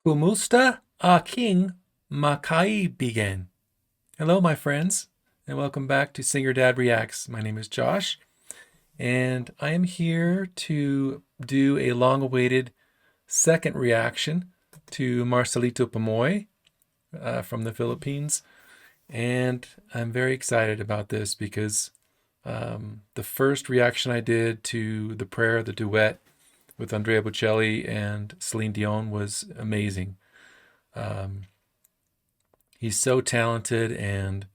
Kumusta aking makaibigan. Hello, my friends, and welcome back to Singer Dad Reacts. My name is Josh, and I am here to do a long-awaited second reaction to Marcelito Pamoy from the Philippines. And I'm very excited about this because the first reaction I did to The Prayer, the duet with Andrea Bocelli and Celine Dion was amazing. Um, he's so talented, and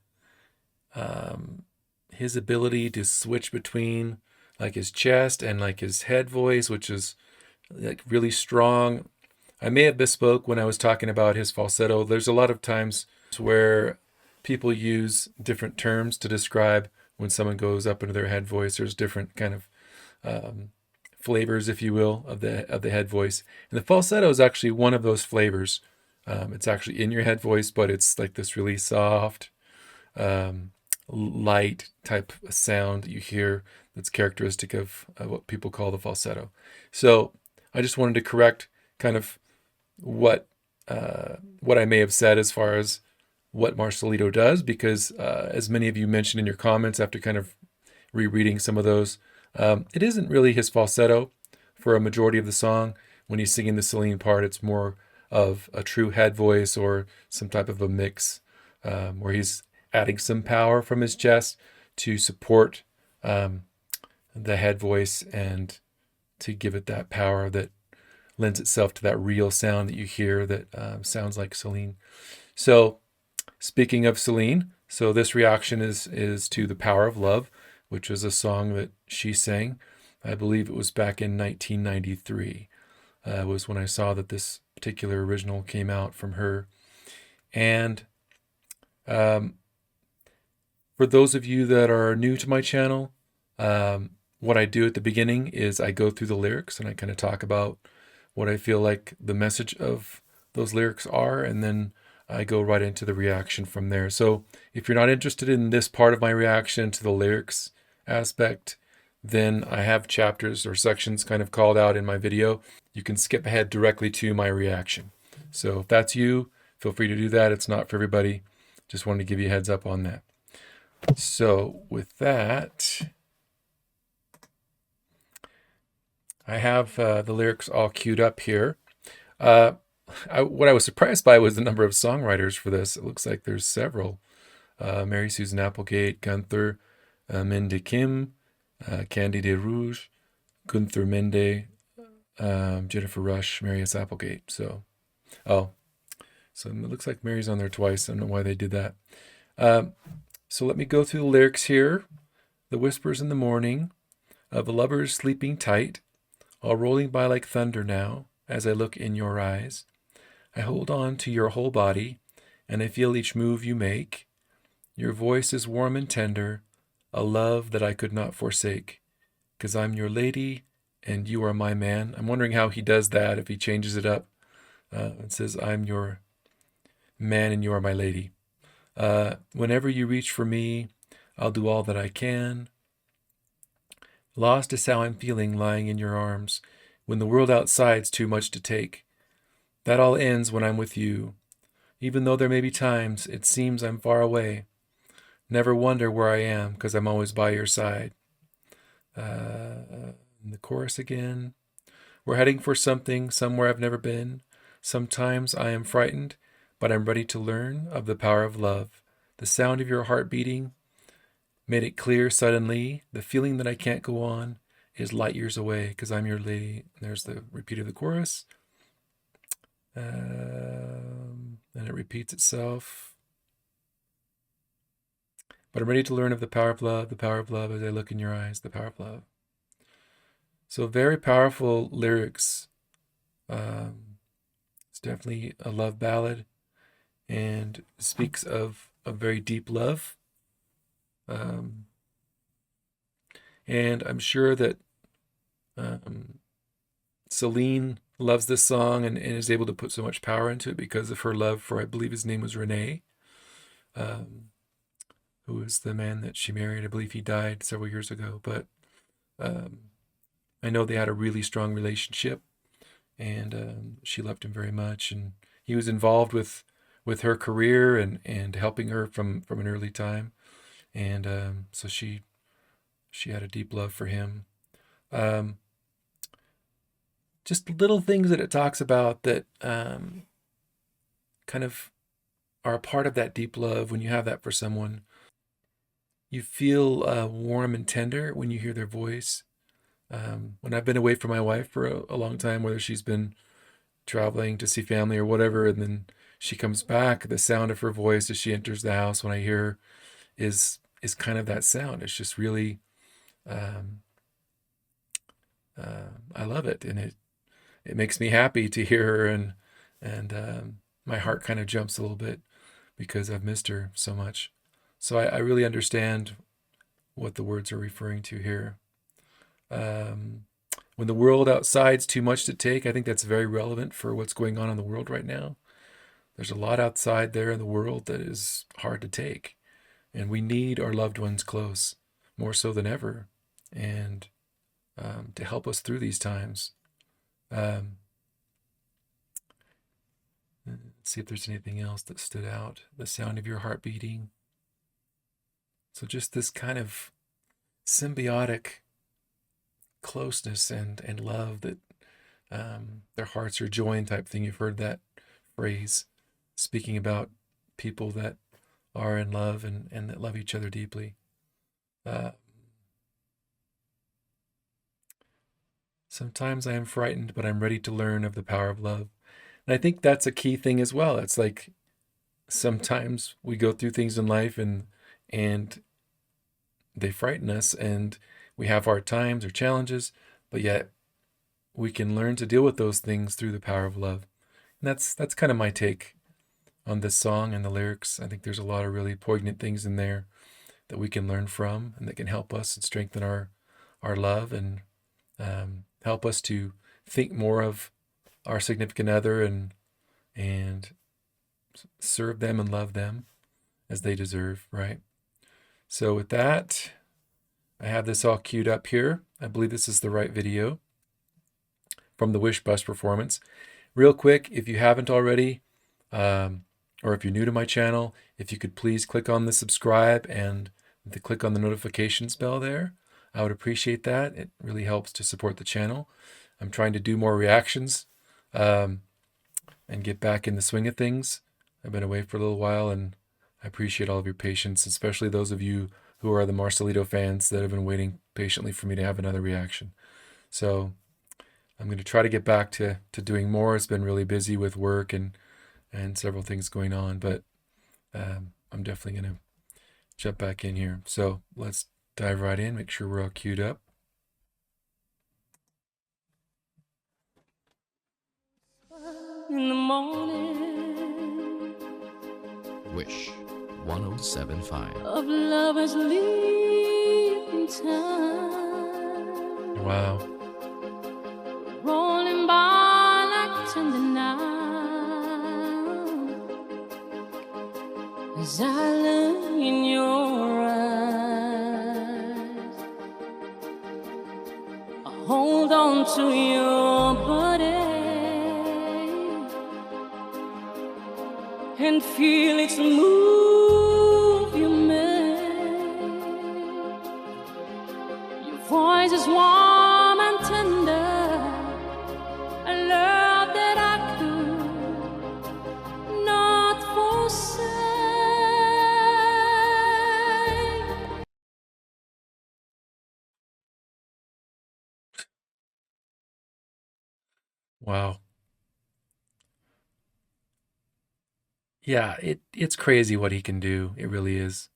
his ability to switch between like his chest and like his head voice, which is like really strong. I may have misspoke when I was talking about his falsetto. There's a lot of times where people use different terms to describe when someone goes up into their head voice. There's different kind of um, flavors, if you will, of the head voice, and the falsetto is actually one of those flavors. It's actually in your head voice, but it's like this really soft, um, light type of sound that you hear that's characteristic of what people call the falsetto. So I just wanted to correct kind of what what I may have said as far as what Marcelito does, because as many of you mentioned in your comments after kind of rereading some of those, it isn't really his falsetto for a majority of the song. When he's singing the Celine part, it's more of a true head voice or some type of a mix where he's adding some power from his chest to support um, the head voice and to give it that power that lends itself to that real sound that you hear that sounds like Celine. So, speaking of Celine, so this reaction is to "The Power of Love," which was a song that she sang. I believe it was back in 1993. Was when I saw that this particular original came out from her. And um, for those of you that are new to my channel, what I do at the beginning is I go through the lyrics and I kind of talk about what I feel like the message of those lyrics are, and then I go right into the reaction from there. So if you're not interested in this part of my reaction to the lyrics aspect, then I have chapters or sections kind of called out in my video. You can skip ahead directly to my reaction. So if that's you, feel free to do that. It's not for everybody. Just wanted to give you a heads up on that. So with that, I have the lyrics all queued up here. What I was surprised by was the number of songwriters for this. It looks like there's several. Mary Susan Applegate, Gunther Mende Kim, Candy de Rouge, Gunther Mende, Jennifer Rush, Marius Applegate. So it looks like Mary's on there twice. I don't know why they did that. So let me go through the lyrics here. The whispers in the morning of lovers sleeping tight, all rolling by like thunder now, as I look in your eyes. I hold on to your whole body, and I feel each move you make. Your voice is warm and tender, a love that I could not forsake, 'cause I'm your lady, and you are my man. I'm wondering how he does that, if he changes it up. It says, I'm your man, and you are my lady. Whenever you reach for me, I'll do all that I can. Lost is how I'm feeling lying in your arms, when the world outside's too much to take. That all ends when I'm with you. Even though there may be times it seems I'm far away, never wonder where I am, 'cause I'm always by your side. The chorus again. We're heading for something, somewhere I've never been. Sometimes I am frightened, but I'm ready to learn of the power of love. The sound of your heart beating made it clear suddenly. The feeling that I can't go on is light years away, 'cause I'm your lady. There's the repeat of the chorus. And it repeats itself. But I'm ready to learn of the power of love as I look in your eyes, the power of love. So very powerful lyrics. It's definitely a love ballad and speaks of a very deep love. And I'm sure that Celine loves this song and is able to put so much power into it because of her love for, I believe his name was Rene, who was the man that she married. I believe he died several years ago, but I know they had a really strong relationship. and she loved him very much, and he was involved with her career and helping her from an early time, and so she had a deep love for him. Um, just little things that it talks about that kind of are a part of that deep love. When you have that for someone, you feel warm and tender when you hear their voice. When I've been away from my wife for a long time, whether she's been traveling to see family or whatever, and then she comes back, the sound of her voice as she enters the house when I hear her is kind of that sound. It's just really, um, I love it, and it makes me happy to hear her, and my heart kind of jumps a little bit because I've missed her so much. So I really understand what the words are referring to here. When the world outside's too much to take, I think that's very relevant for what's going on in the world right now. There's a lot outside there in the world that is hard to take, and we need our loved ones close more so than ever, and to help us through these times. Let's see if there's anything else that stood out. The sound of your heart beating. So just this kind of symbiotic closeness and love that their hearts are joined type thing. You've heard that phrase speaking about people that are in love and that love each other deeply. Sometimes I am frightened, but I'm ready to learn of the power of love. And I think that's a key thing as well. It's like sometimes we go through things in life and they frighten us, and we have hard times or challenges, but yet we can learn to deal with those things through the power of love. And that's kind of my take on this song and the lyrics. I think there's a lot of really poignant things in there that we can learn from and that can help us and strengthen our love and help us to think more of our significant other and serve them and love them as they deserve, right? So with that, I have this all queued up here. I believe this is the right video from the Wish Bus performance. Real quick, if you haven't already, or if you're new to my channel, if you could please click on the subscribe and click on the notifications bell there. I would appreciate that. It really helps to support the channel. I'm trying to do more reactions and get back in the swing of things. I've been away for a little while, and I appreciate all of your patience, especially those of you who are the Marcelito fans that have been waiting patiently for me to have another reaction. So I'm going to try to get back to doing more. It's been really busy with work and several things going on, but I'm definitely going to jump back in here. So let's dive right in, make sure we're all queued up. In the morning, Wish 1075. of lovers leaving time, Wow. rolling by like tender now. As I look in your eyes, I hold on to your body and feel its move you make. Your voice is warm and tender, a love that I could not forsake. Wow. Yeah, it's crazy what he can do. It really is.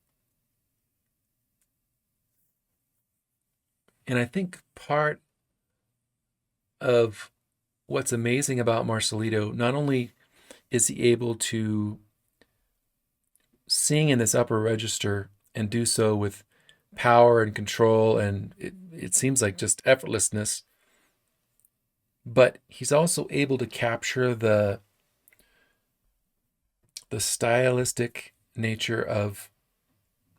And I think part of what's amazing about Marcelito, not only is he able to sing in this upper register and do so with power and control, and it seems like just effortlessness, but he's also able to capture the stylistic nature of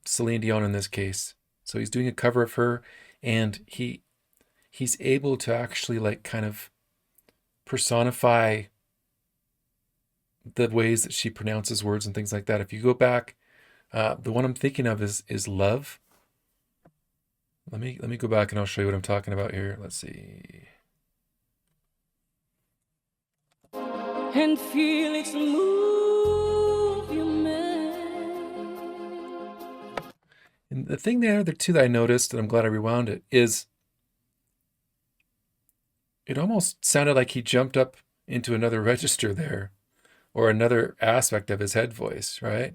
Celine Dion in this case. So he's doing a cover of her, and he's able to actually like kind of personify the ways that she pronounces words and things like that. If you go back, the one I'm thinking of is love. Let me go back and I'll show you what I'm talking about here. Let's see. And feel its move you make. And the thing there, the two that I noticed, and I'm glad I rewound it, is it almost sounded like he jumped up into another register there, or another aspect of his head voice, right?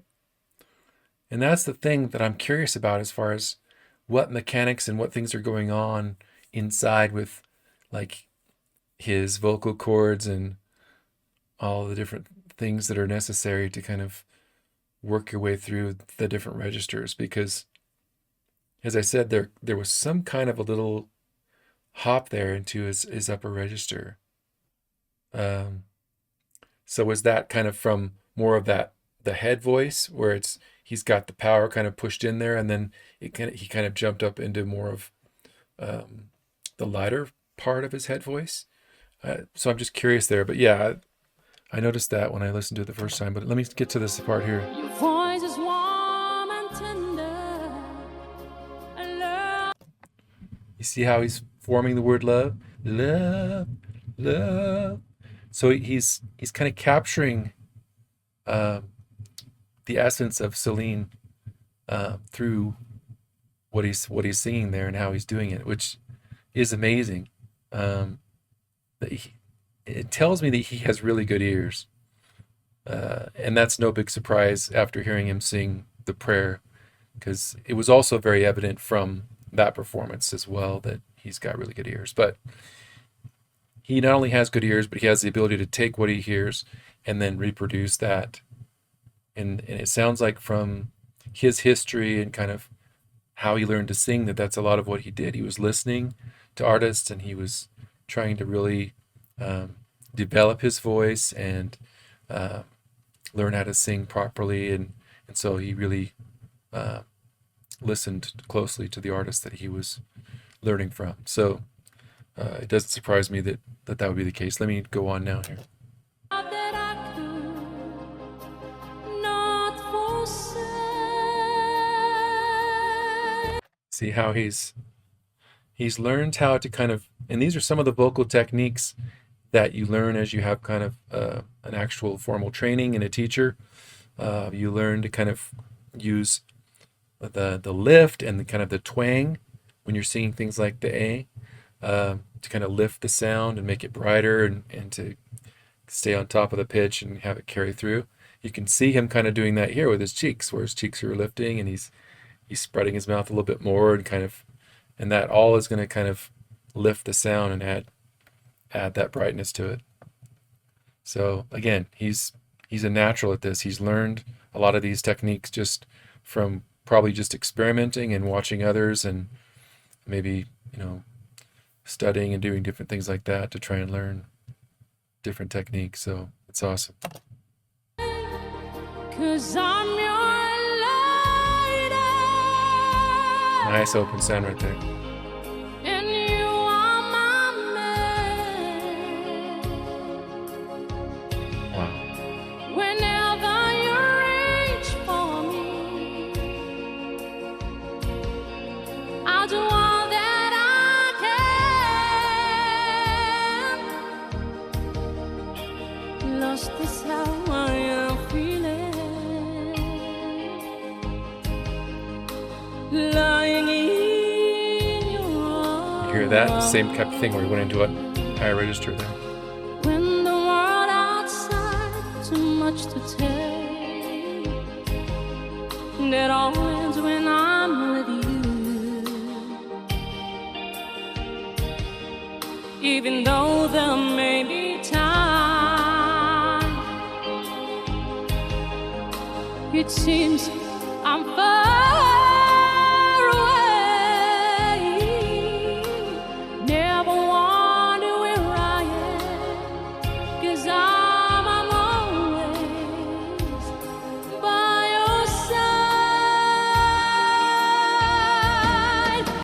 And that's the thing that I'm curious about as far as what mechanics and what things are going on inside with like his vocal cords and all the different things that are necessary to kind of work your way through the different registers. Because as I said, there was some kind of a little hop there into his upper register. So was that kind of from more of that the head voice where he's got the power kind of pushed in there, and then he kind of jumped up into more of the lighter part of his head voice. So I'm just curious there, but yeah, I noticed that when I listened to it the first time. But let me get to this part here. Your voice is warm and tender. And love. You see how he's forming the word love, love, love. So he's kind of capturing the essence of Celine through what he's singing there and how he's doing it, which is amazing. It tells me that he has really good ears, and that's no big surprise after hearing him sing the prayer, because it was also very evident from that performance as well that he's got really good ears. But he not only has good ears, but he has the ability to take what he hears and then reproduce that. And it sounds like from his history and kind of how he learned to sing, that's a lot of what he did. He was listening to artists and he was trying to really develop his voice and learn how to sing properly. And so he really listened closely to the artists that he was learning from. So it doesn't surprise me that would be the case. Let me go on now here. That I could not forsake. See how he's learned how to kind of, and these are some of the vocal techniques that you learn as you have kind of an actual formal training and a teacher. You learn to kind of use the lift and the kind of the twang when you're singing things like the A, to kind of lift the sound and make it brighter and to stay on top of the pitch and have it carry through. You can see him kind of doing that here with his cheeks, where his cheeks are lifting and he's spreading his mouth a little bit more and that all is going to kind of lift the sound and add that brightness to it. So again, he's a natural at this. He's learned a lot of these techniques just from probably just experimenting and watching others and maybe, studying and doing different things like that to try and learn different techniques. So it's awesome. 'Cause I'm your lady. Nice open sound right there. And you are my man. Wow. Whenever you reach for me, I'll do all that I can. Lost is how I am feeling. Lying in your arms. You hear that? Same type of thing where he went into a higher register there. When the world outside too much to take, that all ends when I'm with you. Even though there may be time, it seems I'm far away. Never wonder where I am, 'cause I'm always by your side.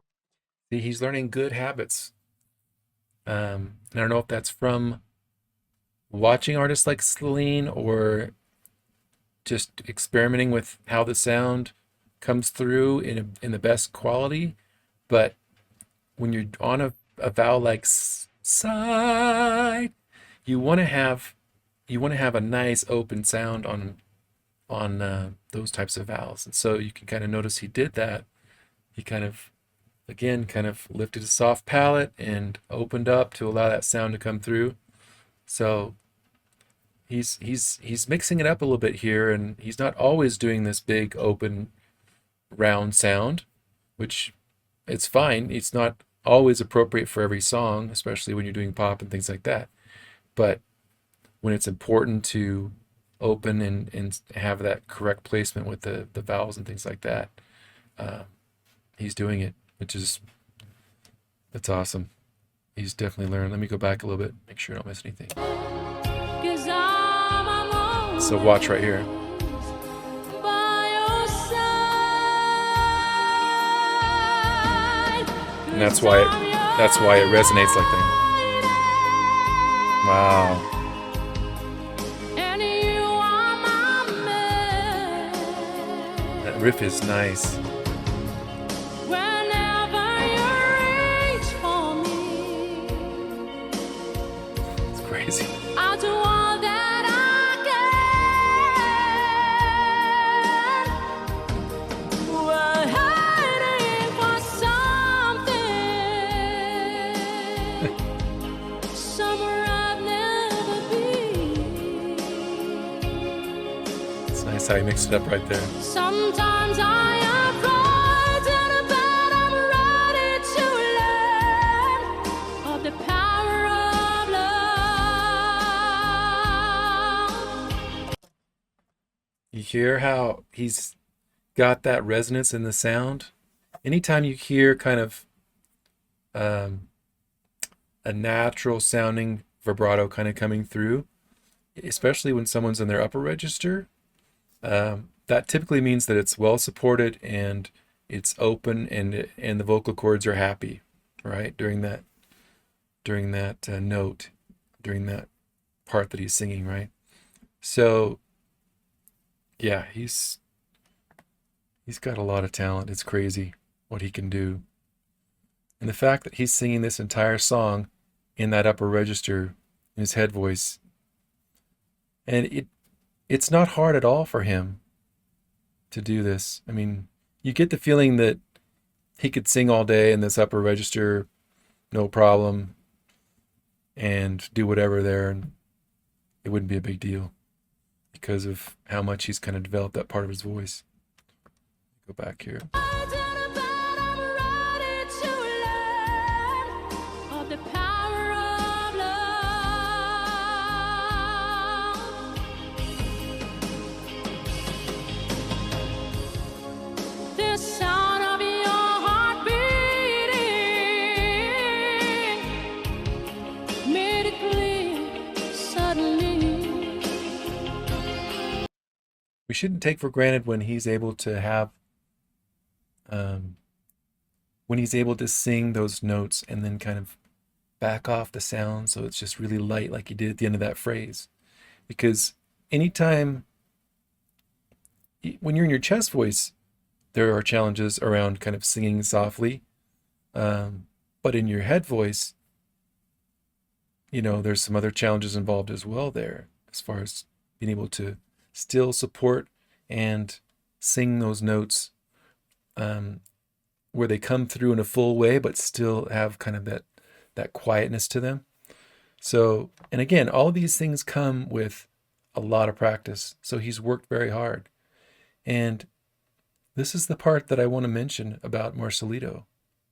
See, he's learning good habits. And I don't know if that's from watching artists like Celine or just experimenting with how the sound comes through in the best quality. But when you're on a vowel like side, you want to have a nice open sound on those types of vowels. And so you can kind of notice he did that. He kind of lifted his soft palate and opened up to allow that sound to come through. So he's mixing it up a little bit here, and he's not always doing this big open round sound, which it's fine. It's not always appropriate for every song, especially when you're doing pop and things like that. But when it's important to open and have that correct placement with the vowels and things like that, he's doing it, that's awesome. He's definitely learned. Let me go back a little bit, make sure I don't miss anything. So watch right here. And that's why it resonates like that. Wow. That riff is nice. It's crazy. I'll do all that I can. We're hiding for something somewhere I've never been. It's nice how he mixed it up right there. Sometimes I am frightened, but I'm ready to learn of the power of love. You hear how he's got that resonance in the sound? Anytime you hear kind of a natural sounding vibrato kind of coming through, especially when someone's in their upper register, that typically means that it's well supported and it's open and the vocal cords are happy, right? During that note, during that part that he's singing, right? So yeah, he's got a lot of talent. It's crazy what he can do. And the fact that he's singing this entire song in that upper register in his head voice, and it's not hard at all for him to do this. I mean, you get the feeling that he could sing all day in this upper register, no problem, and do whatever there, and it wouldn't be a big deal because of how much he's kind of developed that part of his voice. Go back here. We shouldn't take for granted when he's able to have when he's able to sing those notes and then kind of back off the sound so it's just really light like he did at the end of that phrase. Because anytime when you're in your chest voice, there are challenges around kind of singing softly, but in your head voice, there's some other challenges involved as well there, as far as being able to still support and sing those notes where they come through in a full way, but still have kind of that quietness to them. So, and again, all of these things come with a lot of practice. So he's worked very hard. And this is the part that I want to mention about Marcelito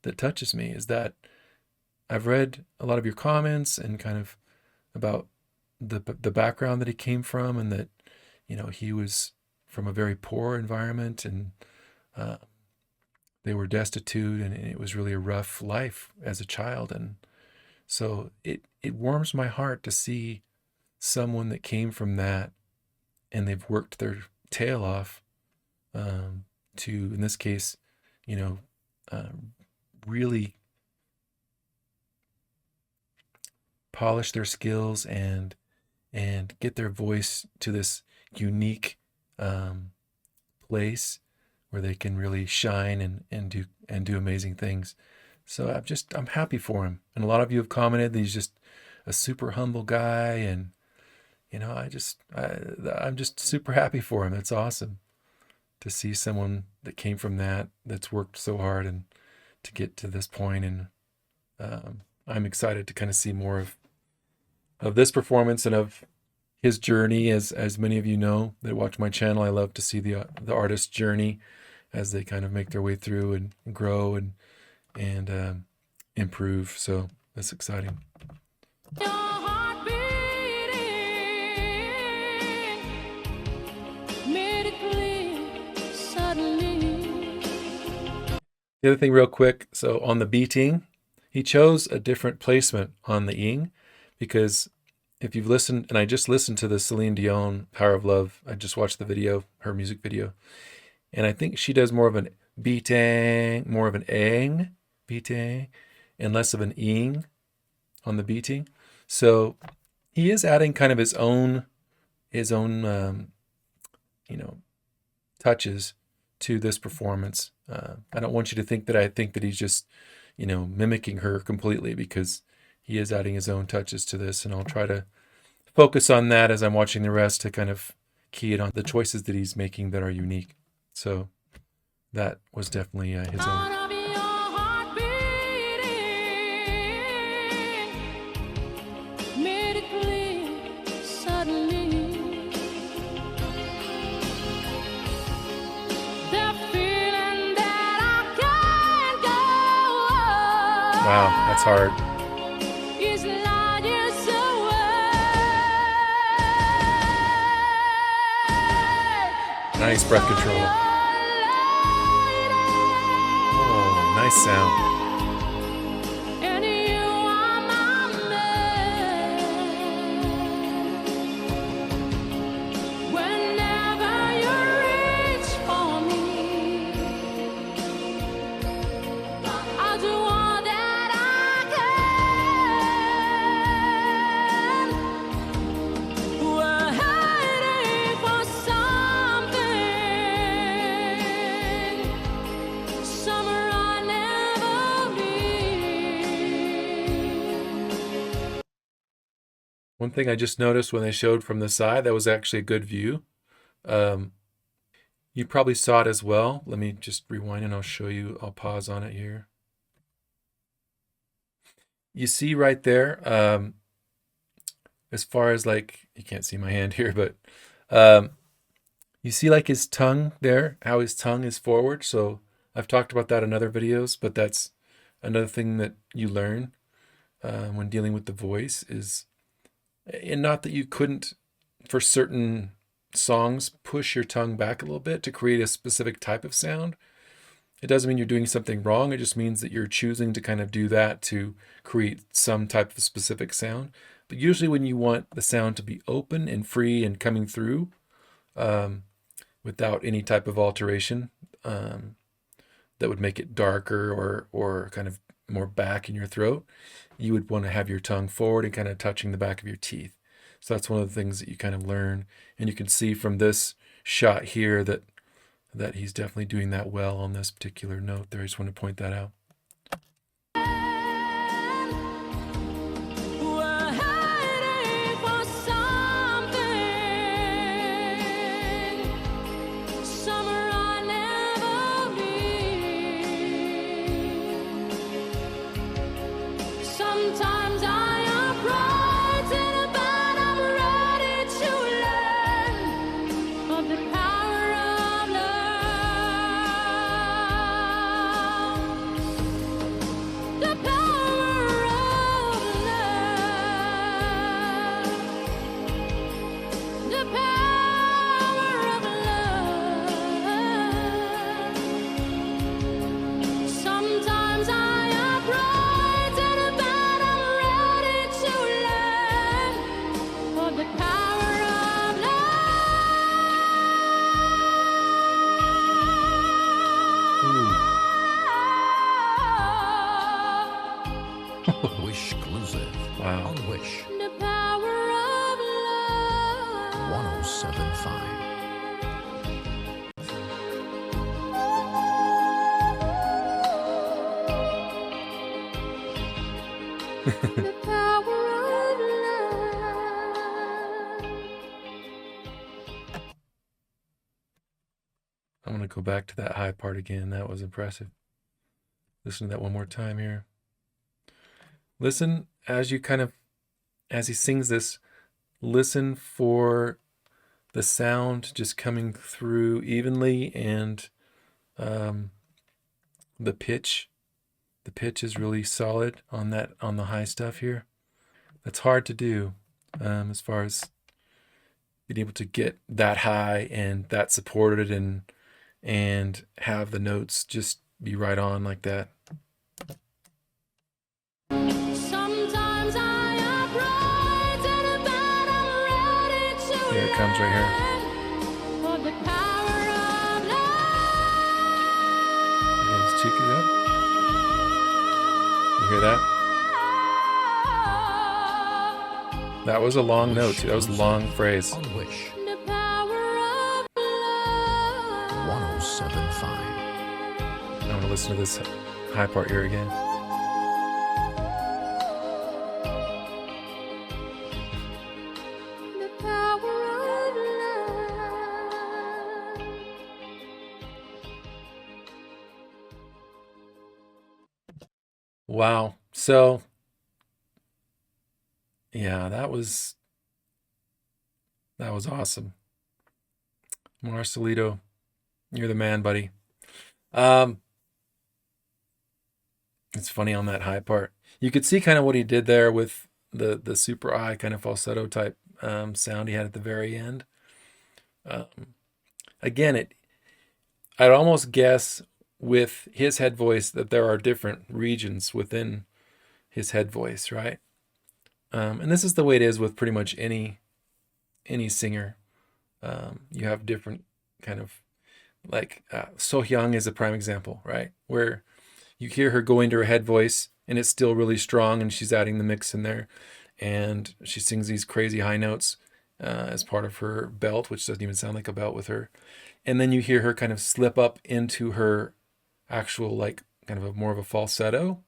that touches me, is that I've read a lot of your comments and kind of about the background that he came from, and that, he was from a very poor environment, and they were destitute, and it was really a rough life as a child. And so it warms my heart to see someone that came from that, and they've worked their tail off to, in this case, really polish their skills and and get their voice to this unique place where they can really shine and do amazing things. So I'm happy for him. And a lot of you have commented that he's just a super humble guy, and I'm just super happy for him. That's awesome to see someone that came from that's worked so hard and to get to this point. And I'm excited to kind of see more of this performance and of his journey. As many of you know that watch my channel, I love to see the artist's journey as they kind of make their way through and grow and improve. So that's exciting. Your heart beating made it clear suddenly. The other thing real quick, so on the beating, he chose a different placement on the ing, because if you've listened, and I just listened to the Celine Dion Power of Love, I just watched the video, her music video, and I think she does more of an beating, more of an ang, beating, and less of an ing on the beating. So he is adding kind of his own touches to this performance. I don't want you to think that I think that he's just, mimicking her completely, because he is adding his own touches to this, and I'll try to focus on that as I'm watching the rest to kind of key it on the choices that he's making that are unique. So that was definitely his own. Sound of your heart beating made it clear suddenly. The feeling that I can't go on Wow, that's hard. is light years away. Nice breath control. Oh, nice sound. And you are my man. Whenever you reach for me, I'll do all that I can. We're hiding for something. Summer I never be. One thing I just noticed when they showed from the side, that was actually a good view. You probably saw it as well. Let me just rewind and I'll show you. I'll pause on it here. You see right there, as far as like, you can't see my hand here, but you see like his tongue there, how his tongue is forward. So I've talked about that in other videos, but that's another thing that you learn when dealing with the voice is, and not that you couldn't, for certain songs, push your tongue back a little bit to create a specific type of sound. It doesn't mean you're doing something wrong. It just means that you're choosing to kind of do that to create some type of specific sound. But usually when you want the sound to be open and free and coming through without any type of alteration that would make it darker or kind of more back in your throat, you would want to have your tongue forward and kind of touching the back of your teeth. So that's one of the things that you kind of learn. And you can see from this shot here that he's definitely doing that well on this particular note there. I just want to point that out. We're hiding for something. Summer I never be. Sometimes I am frightened, but I'm ready to learn of the power of love. The power of love. The power of love. Sometimes I am frightened, but I'm ready to learn of the power of love. Wish exclusive Wow. on Wish. The power of love. The power of love. I'm going to go back to that high part again. That was impressive. Listen to that one more time here. Listen as he sings this, listen for the sound just coming through evenly, and the pitch. The pitch is really solid on the high stuff here. That's hard to do as far as being able to get that high and that supported and have the notes just be right on like that. Sometimes I upright and about I'm ready to Here it comes right here. for the power of love. Again, his cheek is up. You hear that? That was a long note too. That was a long phrase. On Wish The power of love. 1075. I want to listen to this high part here again. The power of love. Wow. So, yeah, that was awesome. Marcelito, you're the man, buddy. It's funny on that high part. You could see kind of what he did there with the super high kind of falsetto type sound he had at the very end. Again, I'd almost guess with his head voice that there are different regions within his head voice, right? And this is the way it is with pretty much any singer. You have different kind of, like Sohyang is a prime example, right? Where you hear her go into her head voice and it's still really strong, and she's adding the mix in there, and she sings these crazy high notes as part of her belt, which doesn't even sound like a belt with her. And then you hear her kind of slip up into her actual, like, kind of more of a falsetto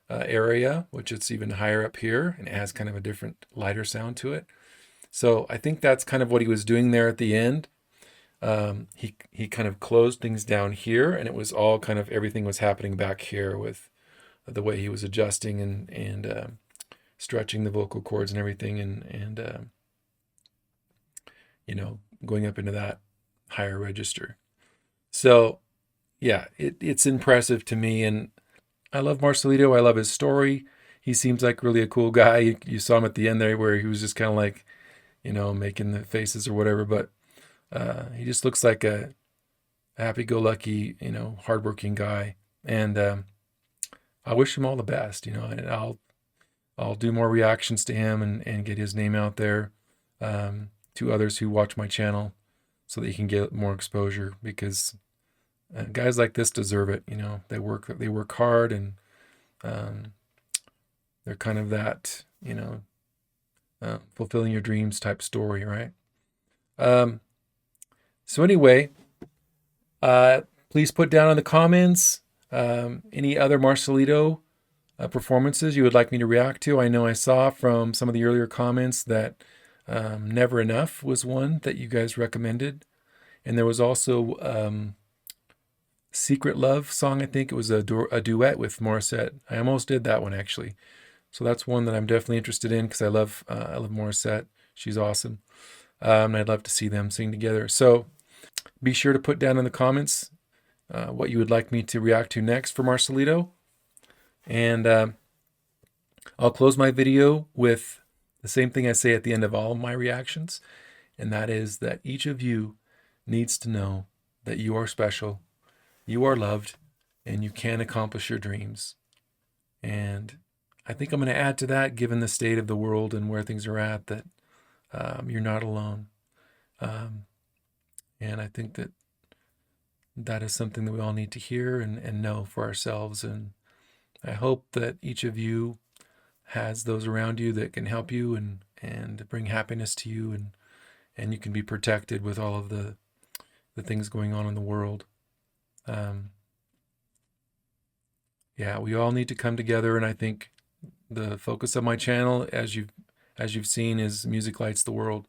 area, which it's even higher up here, and it has kind of a different lighter sound to it. So I think that's kind of what he was doing there at the end. He kind of closed things down here, and it was all kind of, everything was happening back here with the way he was adjusting and stretching the vocal cords and everything, and going up into that higher register. So yeah, it's impressive to me, and I love Marcelito. I love his story. He seems like really a cool guy. You saw him at the end there where he was just kind of like, making the faces or whatever, but he just looks like a happy-go-lucky, hardworking guy. And I wish him all the best, and I'll do more reactions to him and get his name out there to others who watch my channel so that he can get more exposure, because guys like this deserve it. They work hard, and they're kind of that, fulfilling your dreams type story, right? So anyway, please put down in the comments any other Marcelito performances you would like me to react to. I know I saw from some of the earlier comments that Never Enough was one that you guys recommended. And there was also Secret Love song. I think it was a duet with Morissette. I almost did that one, actually. So that's one that I'm definitely interested in, because I love Morissette. She's awesome. And I'd love to see them sing together. So be sure to put down in the comments what you would like me to react to next for Marcelito. And I'll close my video with the same thing I say at the end of all of my reactions. And that is that each of you needs to know that you are special, you are loved, and you can accomplish your dreams. And I think I'm going to add to that, given the state of the world and where things are at, that you're not alone. And I think that is something that we all need to hear and know for ourselves. And I hope that each of you has those around you that can help you and bring happiness to you and you can be protected with all of the things going on in the world. Yeah, we all need to come together, and I think the focus of my channel, as you've seen, is Music Lights the World.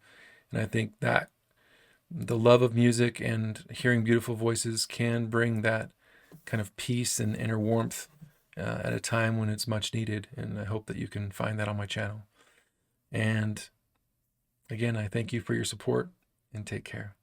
And I think that the love of music and hearing beautiful voices can bring that kind of peace and inner warmth at a time when it's much needed. And I hope that you can find that on my channel. And again, I thank you for your support, and take care.